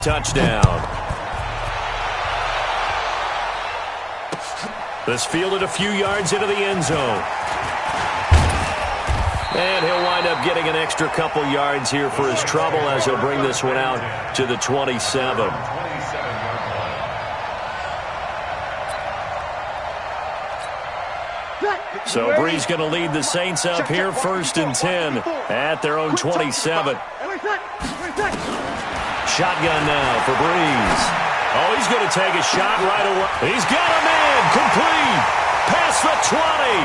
Touchdown. This fielded a few yards into the end zone. And he'll wind up getting an extra couple yards here for his trouble as he'll bring this one out to the 27. So Bree's going to lead the Saints up here, 1st and 10 at their own 27. Shotgun now for Breeze. Oh, he's going to take a shot right away. He's got him in. Complete. Past the 20.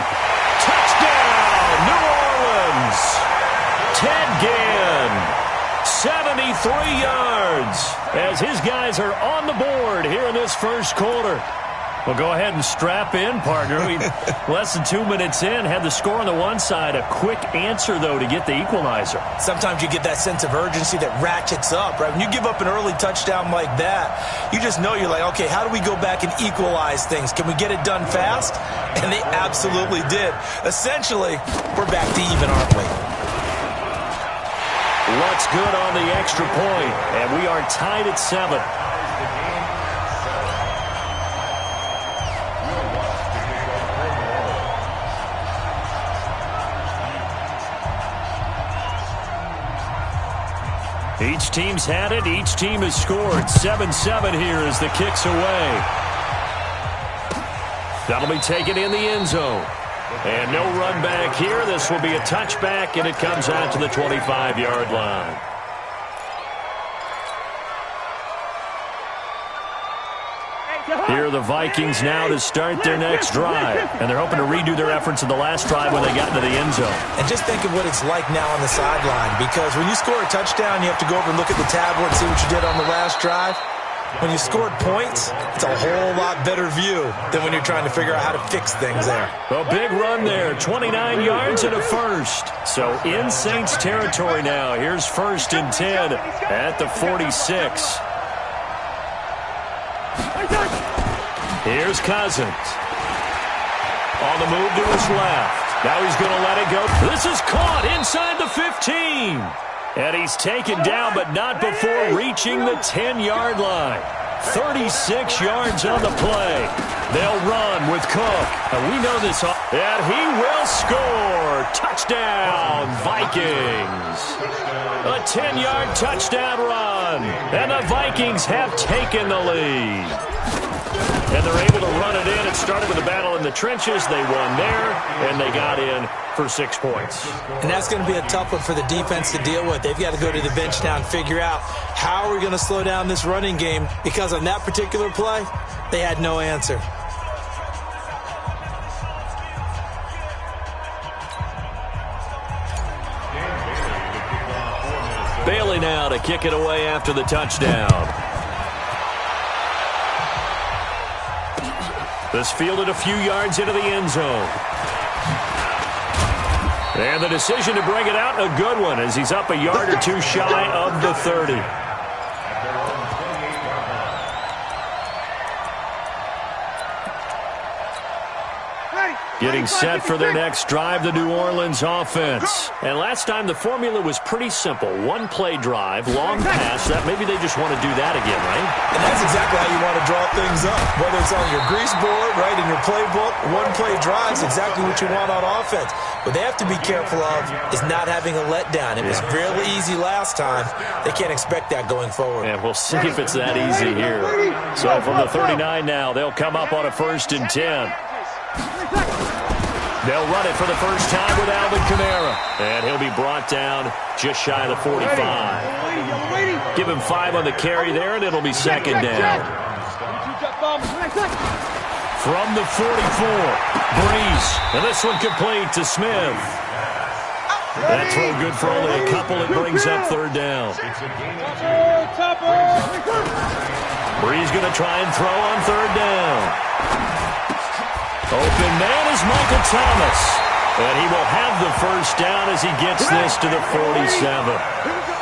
Touchdown, New Orleans. Ted Ginn, 73 yards as his guys are on the board here in this first quarter. Well, go ahead and strap in, partner. Less than 2 minutes in, had the score on the one side. A quick answer, though, to get the equalizer. Sometimes you get that sense of urgency that ratchets up, right? When you give up an early touchdown like that, you just know you're like, okay, how do we go back and equalize things? Can we get it done fast? And they absolutely did. Essentially, we're back to even, aren't we? What's good on the extra point? And we are tied at 7. Each team's had it. Each team has scored. 7-7 here as the kick's away. That'll be taken in the end zone. And no run back here. This will be a touchback, and it comes out to the 25-yard line. Here are the Vikings now to start their next drive. And they're hoping to redo their efforts in the last drive when they got into the end zone. And just think of what it's like now on the sideline. Because when you score a touchdown, you have to go over and look at the tablet and see what you did on the last drive. When you scored points, it's a whole lot better view than when you're trying to figure out how to fix things there. A big run there, 29 yards and a first. So in Saints territory now. Here's 1st and 10 at the 46. Here's Cousins. On the move to his left. Now he's going to let it go. This is caught inside the 15. And he's taken down, but not before reaching the 10-yard line. 36 yards on the play. They'll run with Cook. And we know this. And he will score. Touchdown, Vikings. A 10-yard touchdown run. And the Vikings have taken the lead. And they're able to run it in. It started with a battle in the trenches. They won there, and they got in for 6 points. And that's going to be a tough one for the defense to deal with. They've got to go to the bench now and figure out how are we going to slow down this running game, because on that particular play, they had no answer. Bailey now to kick it away after the touchdown. This fielded a few yards into the end zone. And the decision to bring it out, a good one, as he's up a yard or two shy of the 30. Getting set for their next drive, the New Orleans offense. And last time the formula was pretty simple. One-play drive, long pass. That maybe they just want to do that again, right? And that's exactly how you want to draw things up. Whether it's on your grease board, right, in your playbook, one-play drive is exactly what you want on offense. What they have to be careful of is not having a letdown. It was really easy last time. They can't expect that going forward. And we'll see if it's that easy here. So from the 39 now, they'll come up on a 1st and 10. They'll run it for the first time with Alvin Kamara. And he'll be brought down just shy of the 45. Give him 5 on the carry there, and it'll be 2nd down. From the 44, Breeze. And this one complete to Smith. That throw good for only a couple. It brings up 3rd down. Breeze going to try and throw on 3rd down. Open man is Michael Thomas. And he will have the first down as he gets this to the 47.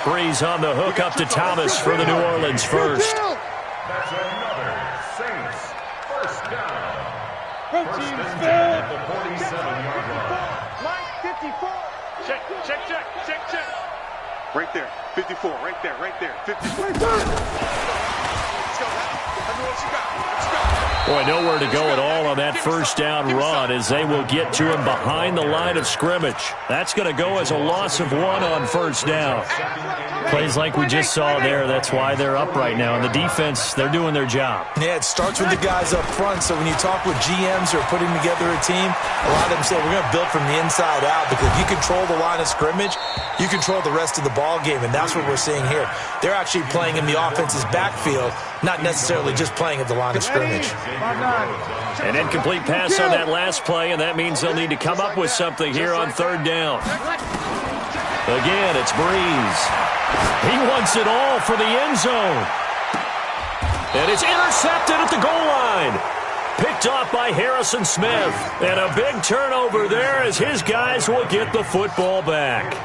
Breeze on the hook up to Thomas for the New Orleans first. That's another Saints first down. First at the 47-yard line. Mike 54. Check. Right there. 54. Right there. Right there. 54. Let's go. I know what you got. Let's go. Boy, nowhere to go at all on that first down run as they will get to him behind the line of scrimmage. That's going to go as a loss of 1 on first down. Plays like we just saw there, that's why they're up right now. And the defense, they're doing their job. Yeah, it starts with the guys up front. So when you talk with GMs who are putting together a team, a lot of them say we're going to build from the inside out, because if you control the line of scrimmage, you control the rest of the ball game, and that's what we're seeing here. They're actually playing in the offense's backfield, not necessarily just playing at the line of scrimmage. An incomplete pass on that last play, and that means they'll need to come up with something here on third down. Again, it's Breeze. He wants it all for the end zone. And it's intercepted at the goal line. Picked off by Harrison Smith. And a big turnover there as his guys will get the football back.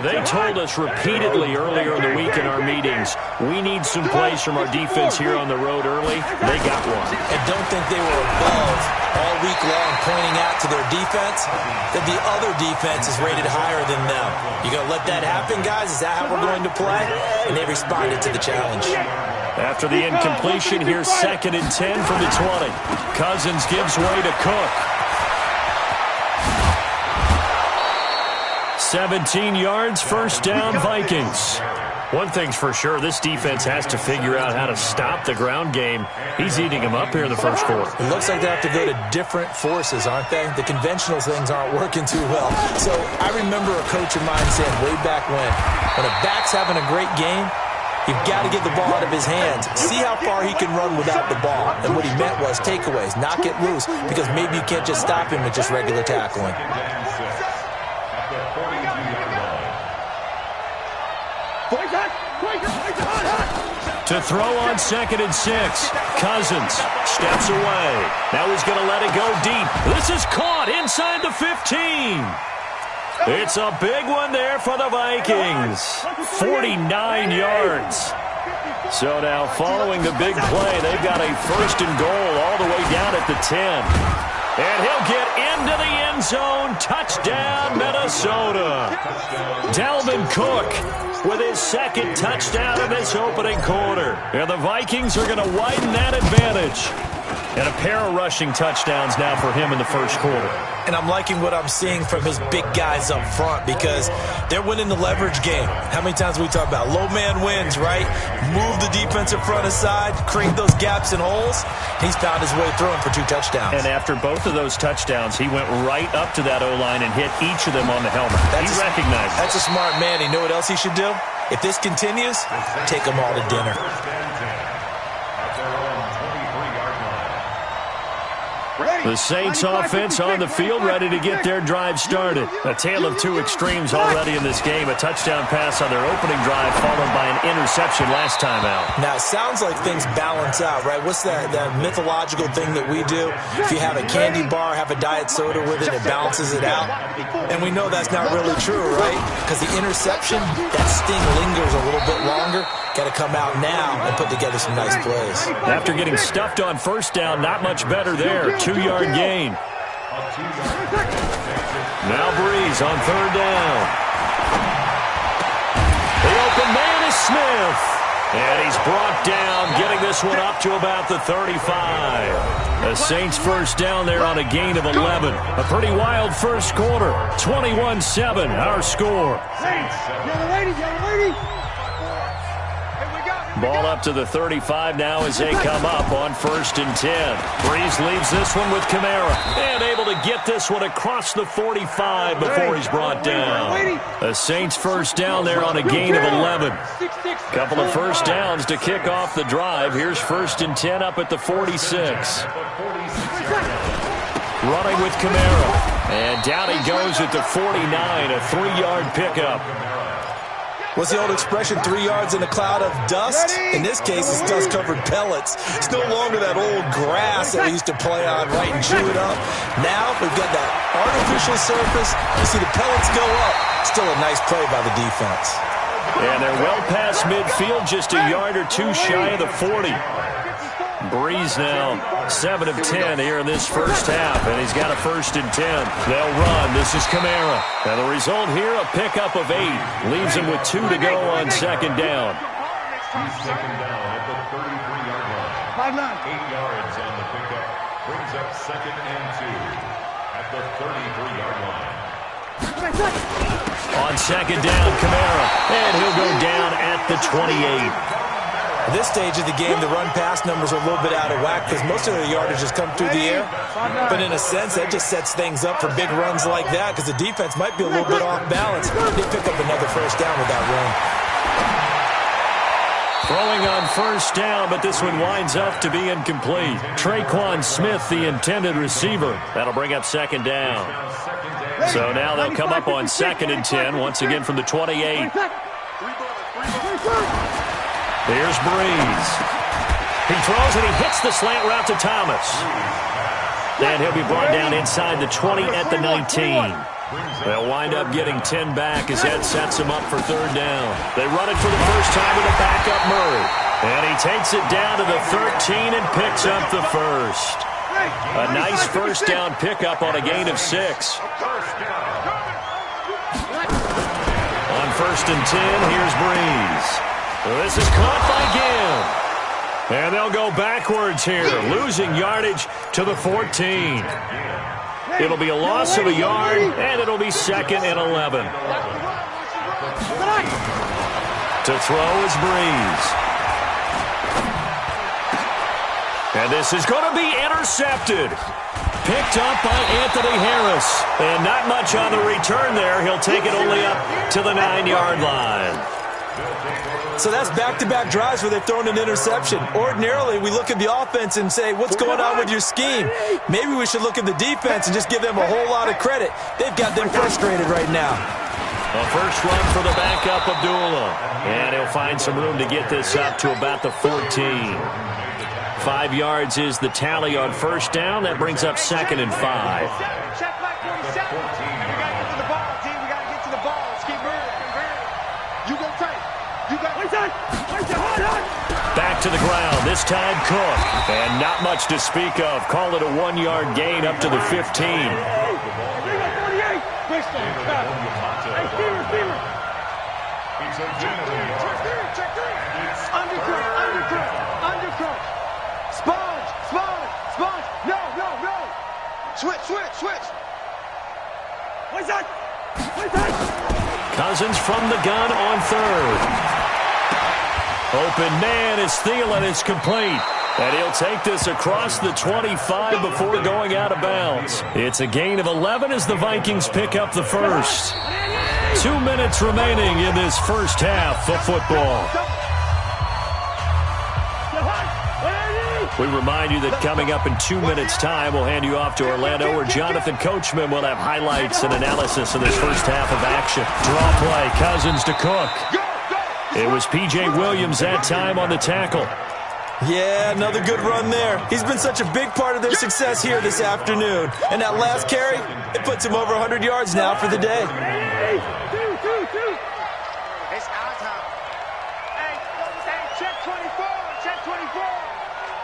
They told us repeatedly earlier in the week in our meetings, we need some plays from our defense here on the road early. They got one. And don't think they were above all week long pointing out to their defense that the other defense is rated higher than them. You going to let that happen, guys? Is that how we're going to play? And they responded to the challenge. After the incompletion, here's 2nd and 10 from the 20. Cousins gives way to Cook. 17 yards, first down, Vikings. One thing's for sure, this defense has to figure out how to stop the ground game. He's eating them up here in the first quarter. It looks like they have to go to different forces, aren't they? The conventional things aren't working too well. So I remember a coach of mine saying way back when a back's having a great game, you've got to get the ball out of his hands. See how far he can run without the ball. And what he meant was takeaways, not get loose, because maybe you can't just stop him with just regular tackling. To throw on 2nd and 6. Cousins steps away. Now he's going to let it go deep. This is caught inside the 15. It's a big one there for the Vikings. 49 yards. So now following the big play, they've got a 1st and goal all the way down at the 10. And he'll get into the end zone. Touchdown, Minnesota. Dalvin Cook with his 2nd touchdown in this opening quarter. And the Vikings are going to widen that advantage. And a pair of rushing touchdowns now for him in the first quarter. And I'm liking what I'm seeing from his big guys up front, because they're winning the leverage game. How many times we talk about low man wins, right? Move the defensive front aside, create those gaps and holes. He's found his way through them for 2 touchdowns. And after both of those touchdowns, he went right up to that O-line and hit each of them on the helmet. He recognized it. That's a smart man. You know what else he should do? If this continues, take them all to dinner. The Saints offense on the field, ready to get their drive started. A tale of 2 extremes already in this game. A touchdown pass on their opening drive, followed by an interception last time out. Now, it sounds like things balance out, right? What's that mythological thing that we do? If you have a candy bar, have a diet soda with it, it balances it out. And we know that's not really true, right? Because the interception, that sting lingers a little bit longer. Got to come out now and put together some nice plays. After getting stuffed on first down, not much better there. 2-yard gain. Now Breeze on 3rd down. The open man is Smith. And he's brought down, getting this one up to about the 35. The Saints first down there on a gain of 11. A pretty wild first quarter. 21-7, our score. Ball up to the 35 now as they come up on 1st and 10. Breeze leaves this one with Kamara. And able to get this one across the 45 before he's brought down. The Saints first down there on a gain of 11. Couple of first downs to kick off the drive. Here's 1st and 10 up at the 46. Running with Kamara. And down he goes at the 49, a 3-yard pickup. What's the old expression, 3 yards in a cloud of dust? In this case, it's dust-covered pellets. It's no longer that old grass that we used to play on, right, and chew it up. Now we've got that artificial surface. You see the pellets go up. Still a nice play by the defense. And they're well past midfield, just a yard or 2 shy of the 40. Breeze now 7 of 10 here in this first half, and he's got a 1st and 10. They'll run. This is Kamara. And the result here, a pickup of 8. Leaves him with 2 to go on 2nd down. He's taken down at the 33-yard line. 8 yards on the pickup. Brings up 2nd and 2 at the 33-yard line. On 2nd down, Kamara. And he'll go down at the 28. At this stage of the game, the run-pass numbers are a little bit out of whack because most of the yardage has come through the air. But in a sense, that just sets things up for big runs like that because the defense might be a little bit off balance. They pick up another 1st down with that run. Throwing on 1st down, but this one winds up to be incomplete. Traquan Smith, the intended receiver. That'll bring up 2nd down. So now they'll come up on 2nd and 10, once again from the 28. Here's Breeze. He throws and he hits the slant route to Thomas. And he'll be brought down inside the 20 at the 19. They'll wind up getting 10 back as that sets him up for 3rd down. They run it for the first time with a backup Murray. And he takes it down to the 13 and picks up the 1st. A nice 1st down pickup on a gain of 6. On 1st and 10, here's Breeze. This is caught by Gibb. And they'll go backwards here, losing yardage to the 14. It'll be a loss of a yard, and it'll be 2nd and 11. To throw is Breeze. And this is going to be intercepted. Picked up by Anthony Harris. And not much on the return there. He'll take it only up to the 9-yard line. So that's back-to-back drives where they've thrown an interception. Ordinarily, we look at the offense and say, what's going on with your scheme? Maybe we should look at the defense and just give them a whole lot of credit. They've got them frustrated right now. A 1st run for the backup, Abdullah. And he'll find some room to get this up to about the 14. 5 yards is the tally on 1st down. That brings up 2nd and 5. Check back 47. We got to get to the ball, team. We got to get to the ball. Let's keep moving. You go tight. Back to the ground, this time Cook. And not much to speak of. Call it a 1-yard gain up to the 15. Undercut. Sponge. No. Switch. What's that? Cousins from the gun on 3rd. Open man is Thielen. It's complete. And he'll take this across the 25 before going out of bounds. It's a gain of 11 as the Vikings pick up the 1st. 2 minutes remaining in this first half of football. We remind you that coming up in 2 minutes' time, we'll hand you off to Orlando, where Jonathan Coachman will have highlights and analysis of this first half of action. Draw play, Cousins to Cook. It was P.J. Williams that time on the tackle. Yeah, another good run there. He's been such a big part of their success here this afternoon. And that last carry, it puts him over 100 yards now for the day. It's our time. Hey, check 24.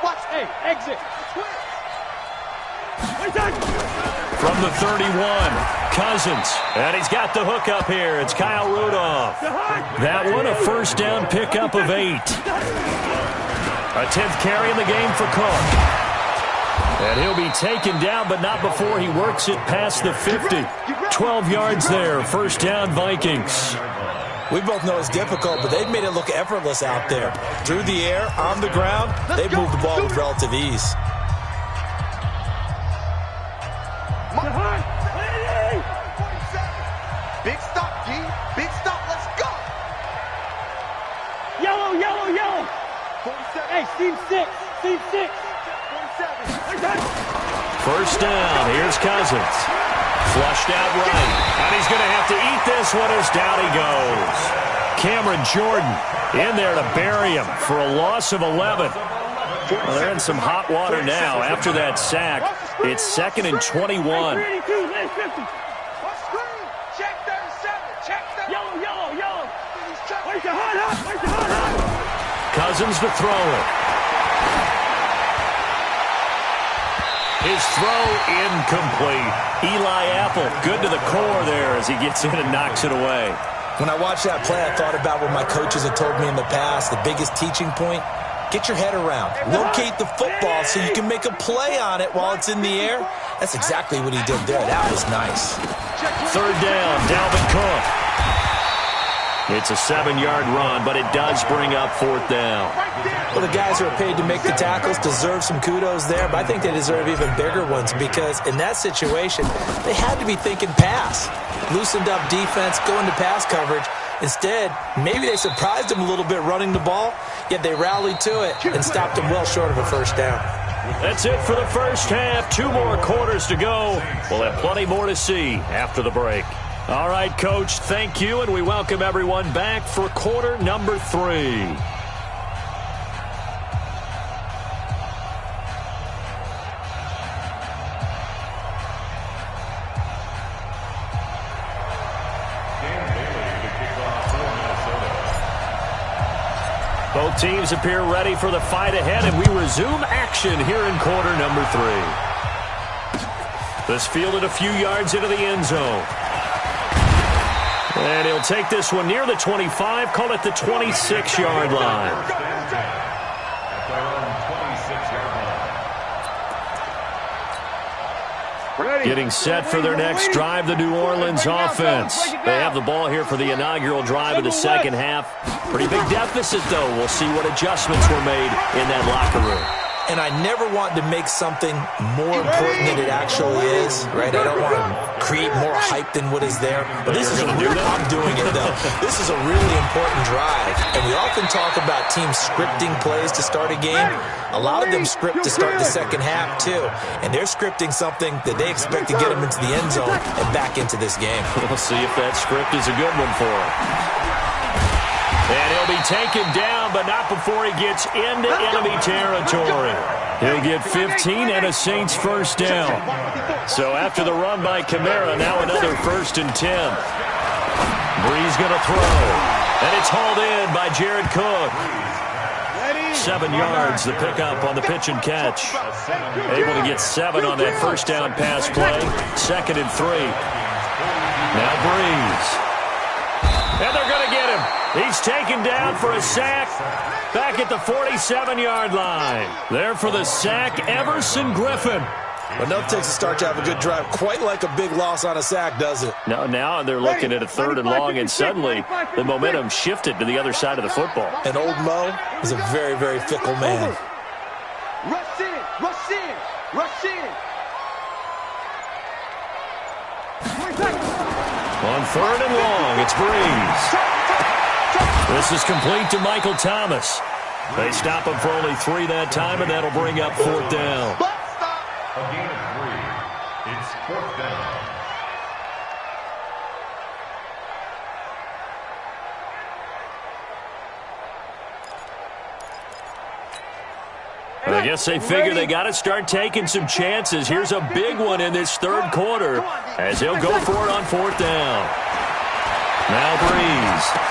Watch. Hey, exit. From the 31, Cousins. And he's got the hook up here. It's Kyle Rudolph. That one, a 1st down pickup of 8. A 10th carry in the game for Cook. And he'll be taken down, but not before he works it past the 50. 12 yards there, 1st down Vikings. We both know it's difficult, but they've made it look effortless out there. Through the air, on the ground, they've moved the ball with relative ease. Big stop, G. Big stop. Let's go. Yellow. 47. Hey, team 6. 47. 1st down. Here's Cousins. Flushed out right. And he's going to have to eat this one as down he goes. Cameron Jordan in there to bury him for a loss of 11. Well, they're in some hot water now after that sack. It's 2nd and 21. Check 37. Yellow. Where's the hot? Cousins to throw it. His throw incomplete. Eli Apple good to the core there as he gets in and knocks it away. When I watched that play, I thought about what my coaches had told me in the past. The biggest teaching point, get your head around. Locate the football so you can make a play on it while it's in the air. That's exactly what he did there. That was nice. Third down, Dalvin Cook. It's a 7-yard run, but it does bring up fourth down. Well, the guys who are paid to make the tackles deserve some kudos there, but I think they deserve even bigger ones because in that situation, they had to be thinking pass. Loosened up defense, going to pass coverage. Instead, maybe they surprised him a little bit running the ball, yet they rallied to it and stopped him well short of a first down. That's it for the first half. 2 more quarters to go. We'll have plenty more to see after the break. All right, Coach, thank you, and we welcome everyone back for quarter number 3. Both teams appear ready for the fight ahead, and we resume action here in quarter number 3. This fielded a few yards into the end zone. And he'll take this one near the 25, call it the 26-yard line. Getting set for their next drive, the New Orleans offense. They have the ball here for the inaugural drive of the second half. Pretty big deficit, though. We'll see what adjustments were made in that locker room. And I never want to make something more important than it actually is, right? I don't want to create more hype than what is there. But this is I'm doing it, though. This is a really important drive. And we often talk about teams scripting plays to start a game. A lot of them script to start the second half, too. And they're scripting something that they expect to get them into the end zone and back into this game. We'll see if that script is a good one for them. And he'll be taken down, but not before he gets into enemy territory. He'll get 15 and a Saints first down. So after the run by Kamara, now another 1st and 10. Brees going to throw. And it's hauled in by Jared Cook. 7 yards, the pickup on the pitch and catch. Able to get 7 on that first down pass play. 2nd and 3. Now Brees. And they're going to get him. He's taken down for a sack back at the 47-yard line. There for the sack, Everson Griffin. Enough takes a start to have a good drive. Quite like a big loss on a sack, does it? No, now they're looking at a 3rd and long, and suddenly the momentum shifted to the other side of the football. And old Mo is a very, very fickle man. Rush in, rush in, rush in. On 3rd and long, it's Brees. This is complete to Michael Thomas. They stop him for only 3 that time, and that'll bring up 4th down. A gain of 3. It's 4th down. I guess they figure they got to start taking some chances. Here's a big one in this 3rd quarter as he'll go for it on 4th down. Now Brees.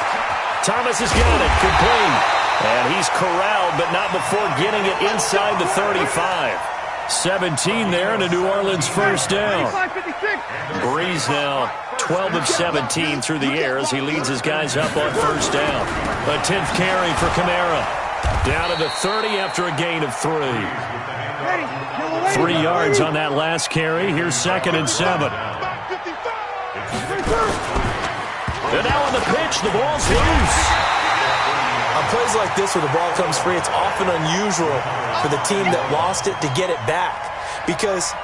Thomas has got it, complete. And he's corralled, but not before getting it inside the 35. 17 there and a New Orleans first down. Brees now 12 of 17 through the air as he leads his guys up on first down. A 10th carry for Kamara. Down to the 30 after a gain of 3. 3 yards on that last carry. Here's 2nd and 7. And now on the pitch, the ball's loose. On plays like this where the ball comes free, it's often unusual for the team that lost it to get it back. Because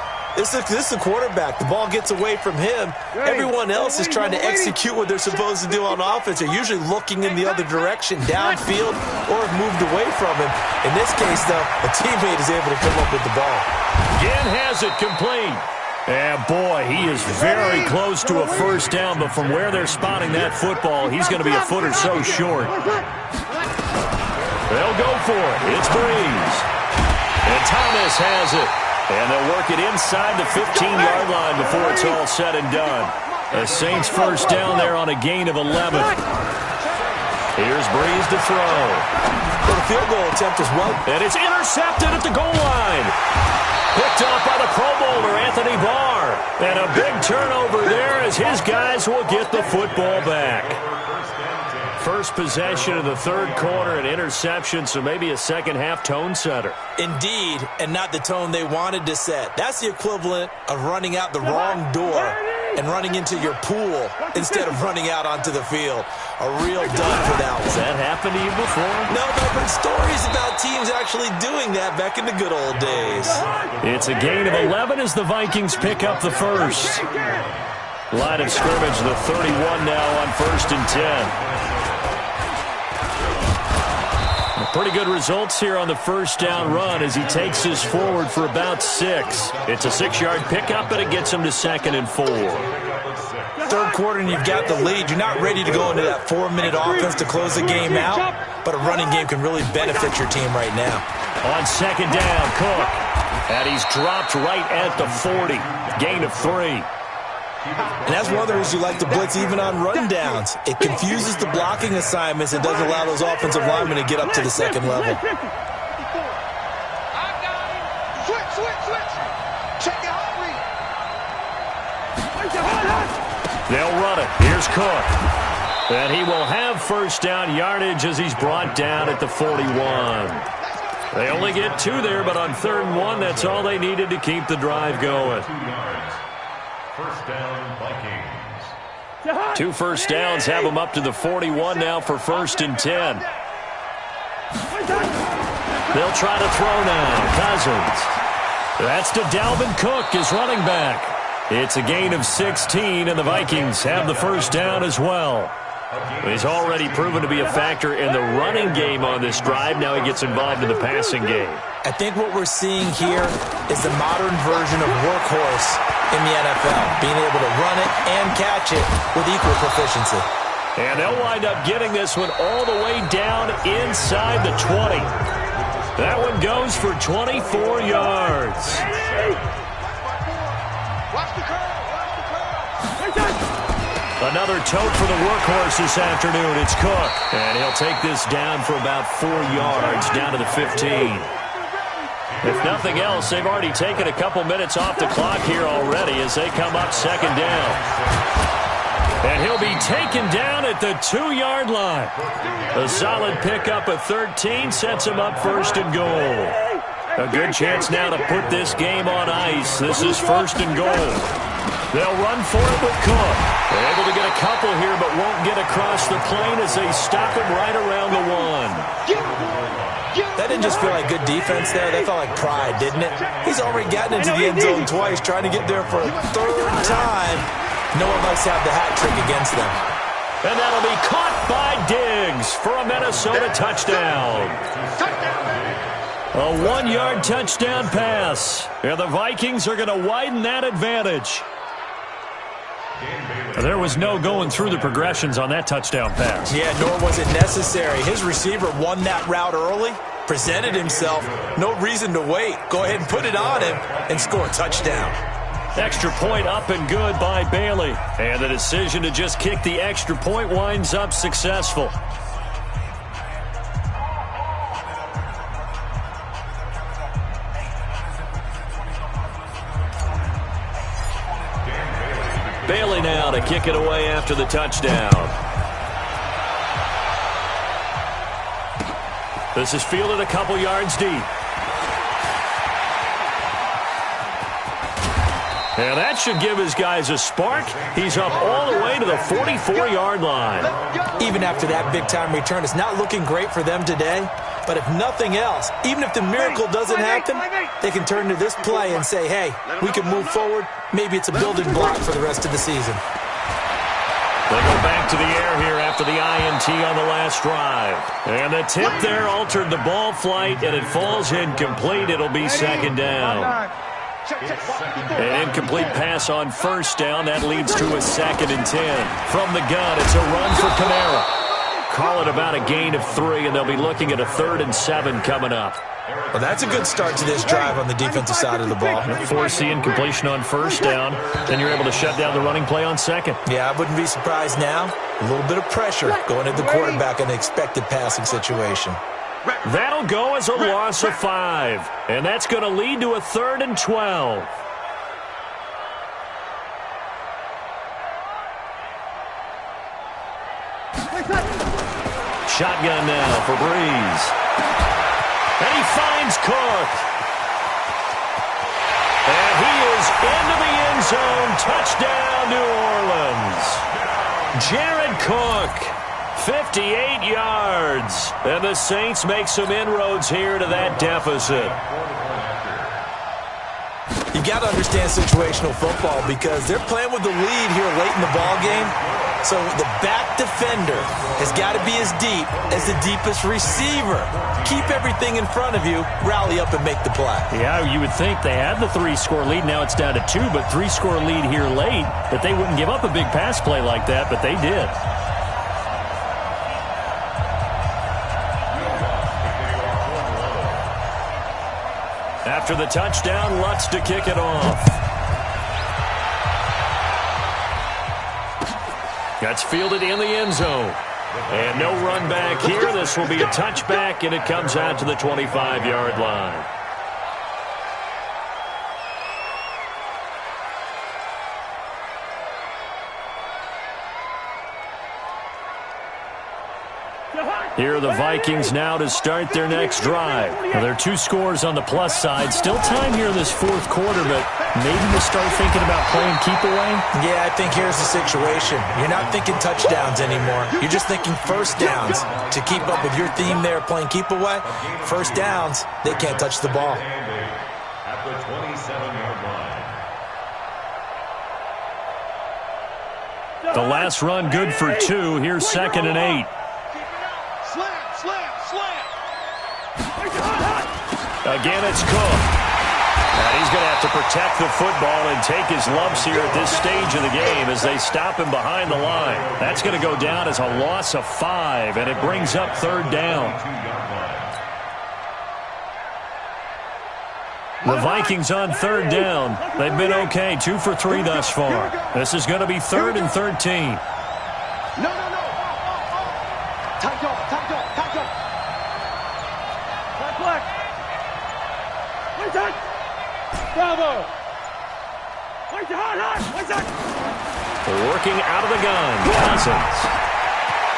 this is the quarterback. The ball gets away from him. Everyone else is trying to execute what they're supposed to do on offense. They're usually looking in the other direction, downfield, or have moved away from him. In this case, though, a teammate is able to come up with the ball. Again has it complete. And boy, he is very close to a first down, but from where they're spotting that football, he's going to be a foot or so short. They'll go for it. It's Brees. And Thomas has it. And they'll work it inside the 15-yard line before it's all said and done. The Saints first down there on a gain of 11. Here's Brees to throw. Well, the field goal attempt as well. And it's intercepted at the goal line. Picked off by the Pro Bowler, Anthony Barr. And a big turnover there as his guys will get the football back. First possession of the third quarter, an interception, so maybe a second-half tone setter. Indeed, and not the tone they wanted to set. That's the equivalent of running out the wrong door and running into your pool instead of running out onto the field. A real dud for that one. Has that happened to you before? No, but I've heard stories about teams actually doing that back in the good old days. It's a gain of 11 as the Vikings pick up the first. Line of scrimmage, the 31 now on 1st and 10. Pretty good results here on the first down run as he takes us forward for about 6. It's a 6-yard pickup, and it gets him to 2nd and 4. Third quarter, and you've got the lead. You're not ready to go into that 4-minute offense to close the game out, but a running game can really benefit your team right now. On 2nd down, Cook. And he's dropped right at the 40. Gain of 3. And that's one of the reasons you like to blitz even on rundowns. It confuses the blocking assignments and doesn't allow those offensive linemen to get up to the second level. Switch. Check your heart rate. They'll run it. Here's Cook. And he will have first down yardage as he's brought down at the 41. They only get 2 there, but on 3rd and 1, that's all they needed to keep the drive going. 2 yards. First down, Vikings. 2 first downs have them up to the 41 now for 1st and 10. They'll try to throw now. Cousins. That's to Dalvin Cook, his running back. It's a gain of 16, and the Vikings have the first down as well. He's already proven to be a factor in the running game on this drive. Now he gets involved in the passing game. I think what we're seeing here is the modern version of workhorse in the NFL, being able to run it and catch it with equal proficiency. And they'll wind up getting this one all the way down inside the 20. That one goes for 24 yards. Watch the curl. Another tote for the workhorse this afternoon. It's Cook. And he'll take this down for about 4 yards, down to the 15. If nothing else, they've already taken a couple minutes off the clock here already as they come up 2nd down. And he'll be taken down at the 2-yard line. A solid pickup of 13 sets him up 1st and goal. A good chance now to put this game on ice. This is 1st and goal. They'll run for it with Cook. They're able to get a couple here, but won't get across the plane as they stop him right around the 1. That didn't just feel like good defense there. That felt like pride, didn't it? He's already gotten into the end zone twice, trying to get there for a 3rd time. No one likes to have the hat trick against them. And that'll be caught by Diggs for a Minnesota touchdown. A 1-yard touchdown pass. And the Vikings are going to widen that advantage. There was no going through the progressions on that touchdown pass. Yeah, nor was it necessary. His receiver won that route early, presented himself. No reason to wait. Go ahead and put it on him and score a touchdown. Extra point up and good by Bailey. And the decision to just kick the extra point winds up successful. Bailey now to kick it away after the touchdown. This is fielded a couple yards deep. And that should give his guys a spark. He's up all the way to the 44-yard line. Even after that big-time return, it's not looking great for them today. But if nothing else, even if the miracle doesn't happen, they can turn to this play and say, hey, we can move forward. Maybe it's a building block for the rest of the season. They go back to the air here after the INT on the last drive. And the tip there altered the ball flight, and it falls incomplete. It'll be 2nd down. An incomplete pass on 1st down. That leads to a 2nd and 10. From the gun, it's a run for Kamara. Call it about a gain of 3, and they'll be looking at a 3rd and 7 coming up. Well, that's a good start to this drive on the defensive side of the ball. Force the incompletion on 1st down, then you're able to shut down the running play on 2nd. Yeah, I wouldn't be surprised now. A little bit of pressure going at the quarterback in an expected passing situation. That'll go as a loss of 5. And that's going to lead to a 3rd and 12. Shotgun now for Breeze. And he finds Cook. And he is into the end zone. Touchdown, New Orleans. Jared Cook, 58 yards. And the Saints make some inroads here to that deficit. You got to understand situational football because they're playing with the lead here late in the ball game. So the back defender has got to be as deep as the deepest receiver. Keep everything in front of you, rally up and make the play. Yeah, you would think they had the 3-score lead. Now it's down to 2, but 3-score lead here late, that they wouldn't give up a big pass play like that, but they did. After the touchdown, Lutz to kick it off. That's fielded in the end zone. And no run back here. This will be a touchback, and it comes out to the 25-yard line. Here are the Vikings now to start their next drive. Now, there are 2 scores on the plus side. Still time here in this 4th quarter, but maybe you start thinking about playing keep away? Yeah, I think here's the situation. You're not thinking touchdowns anymore. You're just thinking first downs. To keep up with your theme there, playing keep away, first downs, they can't touch the ball. At the 27-yard line. The last run good for 2. Here's 2nd and 8. Again, it's Cook. And he's going to have to protect the football and take his lumps here at this stage of the game as they stop him behind the line. That's going to go down as a loss of 5, and it brings up 3rd down. The Vikings on 3rd down. They've been okay, 2 for 3 thus far. This is going to be 3rd and 13. No. Tight dog. Black. Wait that. Bravo. Wait hard. Wait that. Working out of the gun, Cousins.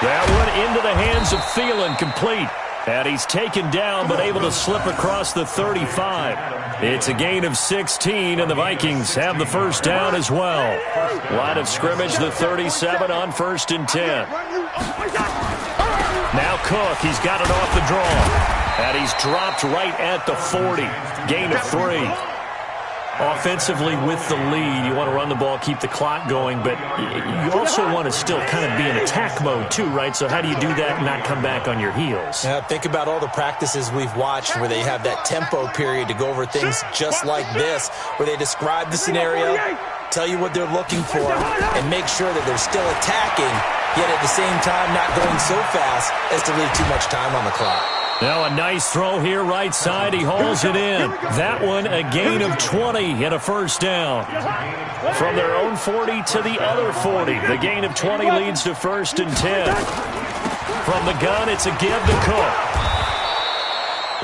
That one into the hands of Thielen, complete. And he's taken down, but able to slip across the 35. It's a gain of 16, and the Vikings have the first down as well. Line of scrimmage, the 37 on 1st and 10. Now Cook, he's got it off the draw. And he's dropped right at the 40. Gain of 3. Offensively with the lead, you want to run the ball, keep the clock going, but you also want to still kind of be in attack mode too, right? So how do you do that and not come back on your heels? Yeah, think about all the practices we've watched where they have that tempo period to go over things just like this, where they describe the scenario, tell you what they're looking for, and make sure that they're still attacking, yet at the same time not going so fast as to leave too much time on the clock. Now a nice throw here, right side. He hauls it in. That one, a gain of 20 and a first down. From their own 40 to the other 40. The gain of 20 leads to 1st and 10. From the gun, it's a give to Cook.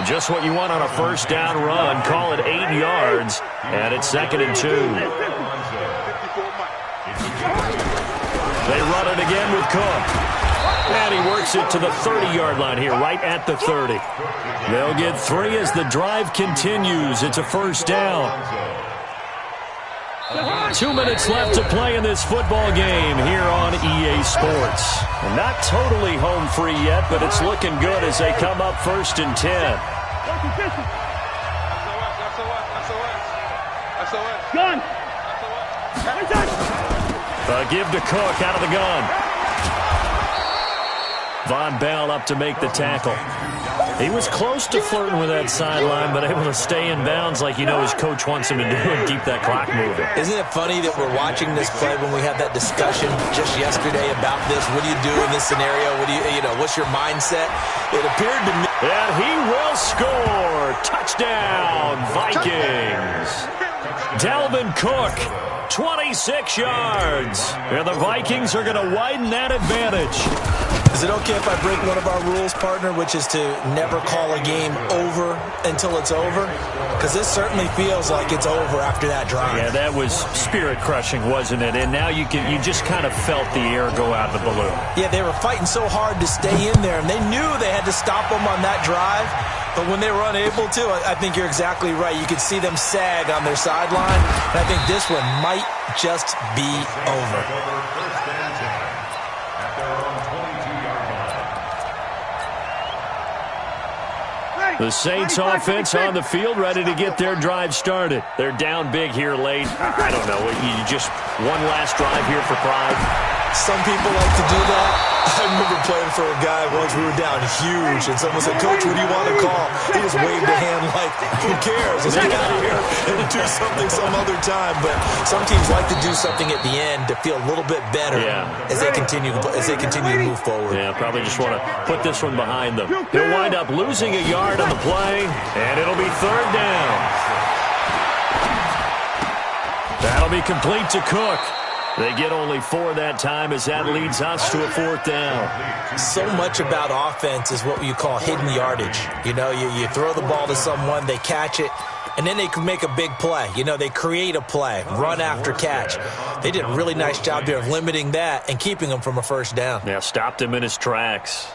Just what you want on a first down run. Call it 8 yards. And it's 2nd and 2. They run it again with Cook. And he works it to the 30-yard line here, right at the 30. They'll get 3 as the drive continues. It's a first down. 2 minutes left to play in this football game here on EA Sports. Not totally home free yet, but it's looking good as they come up 1st and 10. Gun. A give to Cook out of the gun. Von Bell up to make the tackle. He was close to flirting with that sideline, but able to stay in bounds like you know his coach wants him to do and keep that clock moving. Isn't it funny that we're watching this play when we had that discussion just yesterday about this? What do you do in this scenario? What do you know, what's your mindset? It appeared to me. And he will score. Touchdown, Vikings. Dalvin Cook, 26 yards. And the Vikings are going to widen that advantage. Is it okay if I break one of our rules, partner, which is to never call a game over until it's over? Because this certainly feels like it's over after that drive. Yeah, that was spirit-crushing, wasn't it? And now you just kind of felt the air go out of the balloon. Yeah, they were fighting so hard to stay in there, and they knew they had to stop them on that drive. But when they were unable to, I think you're exactly right. You could see them sag on their sideline, and I think this one might just be over. The Saints offense on the field, ready to get their drive started. They're down big here late. I don't know. You just one last drive here for pride. Some people like to do that. I remember playing for a guy once. We were down huge, and someone said, "Coach, what do you want to call?" He just waved a hand like, "Who cares? Let's get out of here and do something some other time." But some teams like to do something at the end to feel a little bit better as they continue to move forward. Yeah, probably just want to put this one behind them. They'll wind up losing a yard on the play, and it'll be third down. That'll be complete to Cook. They get only 4 that time as that leads us to a fourth down. So much about offense is what you call hidden yardage. You know, you throw the ball to someone, they catch it, and then they can make a big play. You know, they create a play, run after catch. They did a really nice job there of limiting that and keeping him from a first down. Yeah, stopped him in his tracks.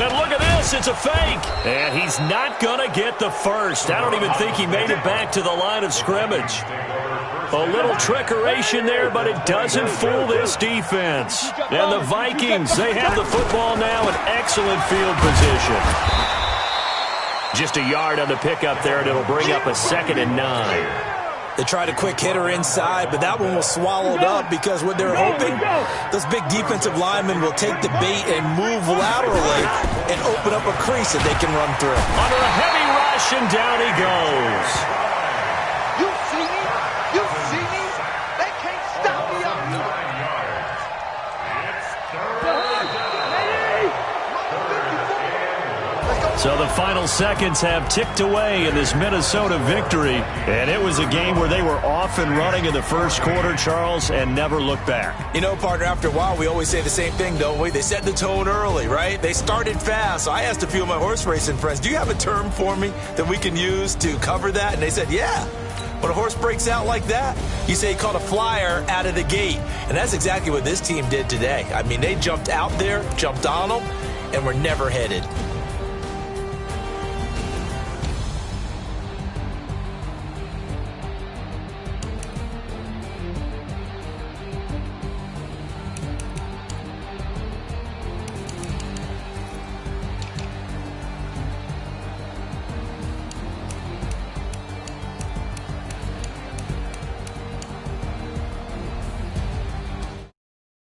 And look at this, it's a fake. And he's not going to get the first. I don't even think he made it back to the line of scrimmage. A little trickeration there, but it doesn't fool this defense. And the Vikings, they have the football now in excellent field position. Just a yard on the pickup there, and it'll bring up a 2nd and 9. They tried a quick hitter inside, but that one was swallowed up because what they're hoping, those big defensive linemen will take the bait and move laterally and open up a crease that they can run through. Under a heavy rush, and down he goes. You see me? You see me? They can't stop me up here. So the final seconds have ticked away in this Minnesota victory. And it was a game where they were off and running in the first quarter, Charles, and never looked back. You know, partner, after a while, we always say the same thing, don't we? They set the tone early, right? They started fast. So I asked a few of my horse racing friends, do you have a term for me that we can use to cover that? And they said, yeah. When a horse breaks out like that, you say he caught a flyer out of the gate. And that's exactly what this team did today. I mean, they jumped out there, jumped on them, and were never headed.